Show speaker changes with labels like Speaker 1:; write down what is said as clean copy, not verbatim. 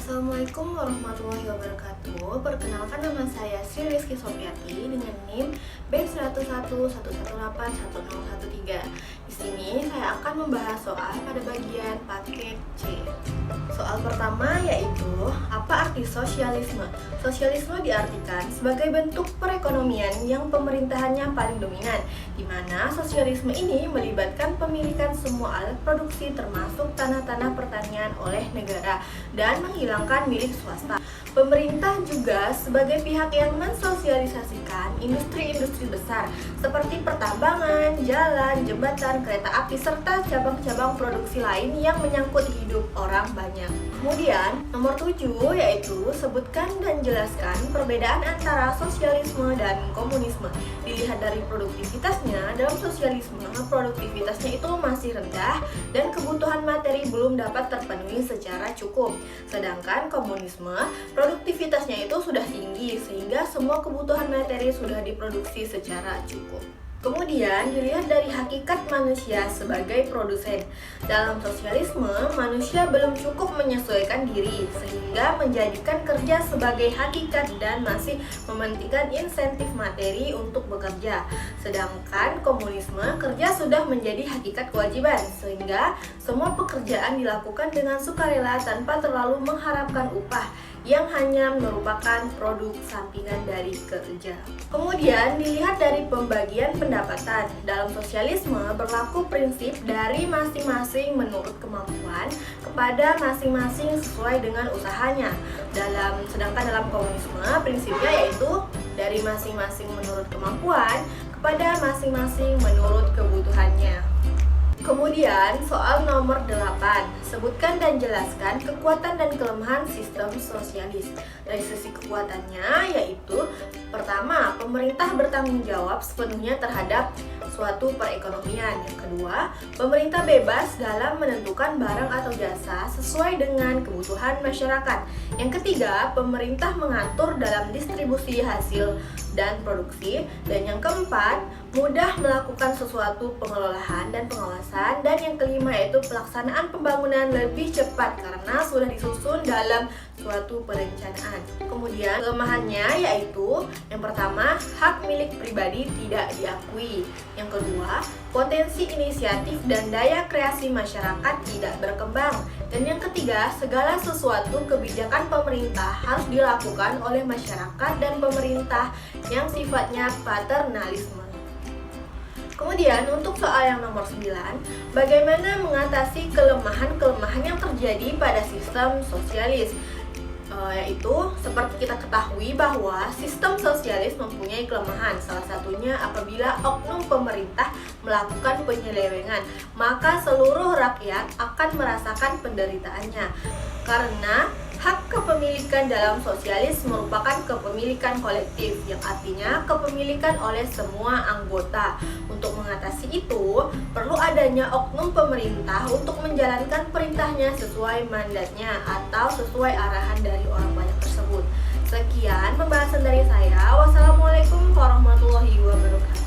Speaker 1: Assalamualaikum warahmatullahi wabarakatuh. Perkenalkan, nama saya Sri Rizky Sofiati dengan NIM B11111810113. Di sini saya akan membahas soal pada bagian paket C. Soal pertama yaitu, apa arti sosialisme? Sosialisme diartikan sebagai bentuk perekonomian yang pemerintahannya paling dominan, di mana sosialisme ini melibatkan pemilikan semua alat produksi termasuk tanah-tanah pertanian oleh negara dan menghilangkan milik swasta. Pemerintah juga sebagai pihak yang mensosialisasikan industri-industri besar seperti pertambangan, jalan, jembatan, kereta api, serta cabang-cabang produksi lain yang menyangkut hidup orang banyak. Kemudian, nomor 7 yaitu sebutkan dan jelaskan perbedaan antara sosialisme dan komunisme. Dilihat dari produktivitasnya, dalam sosialisme produktivitasnya itu masih rendah dan kebutuhan materi belum dapat terpenuhi secara cukup. Sedangkan komunisme produktivitasnya itu sudah tinggi sehingga semua kebutuhan materi sudah diproduksi secara cukup. Kemudian dilihat dari hakikat manusia sebagai produsen. Dalam sosialisme, manusia belum cukup menyesuaikan diri sehingga menjadikan kerja sebagai hakikat dan masih mementingkan insentif materi untuk bekerja. Sedangkan komunisme, kerja sudah menjadi hakikat kewajiban sehingga semua pekerjaan dilakukan dengan sukarela tanpa terlalu mengharapkan upah yang hanya merupakan produk sampingan dari kerja. Kemudian dilihat dari pembagian pendapatan. Dalam sosialisme berlaku prinsip dari masing-masing menurut kemampuan kepada masing-masing sesuai dengan usahanya. Sedangkan dalam komunisme prinsipnya yaitu dari masing-masing menurut kemampuan kepada masing-masing menurut kebutuhannya. Kemudian soal nomor 8, sebutkan dan jelaskan kekuatan dan kelemahan sistem sosialis. Dari sisi kekuatannya yaitu, pertama, pemerintah bertanggung jawab sepenuhnya terhadap suatu perekonomian. Yang kedua, pemerintah bebas dalam menentukan barang atau jasa sesuai dengan kebutuhan masyarakat. Yang ketiga, pemerintah mengatur dalam distribusi hasil dan produksi. Dan yang keempat, mudah melakukan sesuatu pengelolaan dan pengawasan. Dan yang kelima yaitu pelaksanaan pembangunan lebih cepat karena sudah disusun dalam suatu perencanaan. Kemudian kelemahannya yaitu, yang pertama, hak milik pribadi tidak diakui. Yang kedua, potensi inisiatif dan daya kreasi masyarakat tidak berkembang. Dan yang ketiga, segala sesuatu kebijakan pemerintah harus dilakukan oleh masyarakat dan pemerintah yang sifatnya paternalisme. Kemudian untuk soal yang nomor 9, bagaimana mengatasi kelemahan-kelemahan yang terjadi pada sistem sosialis? Yaitu seperti kita ketahui bahwa sistem sosialis mempunyai kelemahan. Salah satunya apabila oknum pemerintah melakukan penyelewengan, maka seluruh rakyat akan merasakan penderitaannya. Karena hak kepemilikan dalam sosialis merupakan kepemilikan kolektif, yang artinya kepemilikan oleh semua anggota. Untuk mengatasi itu, perlu adanya oknum pemerintah untuk menjalankan perintahnya sesuai mandatnya atau sesuai arahan dari orang banyak tersebut. Sekian pembahasan dari saya. Wassalamualaikum warahmatullahi wabarakatuh.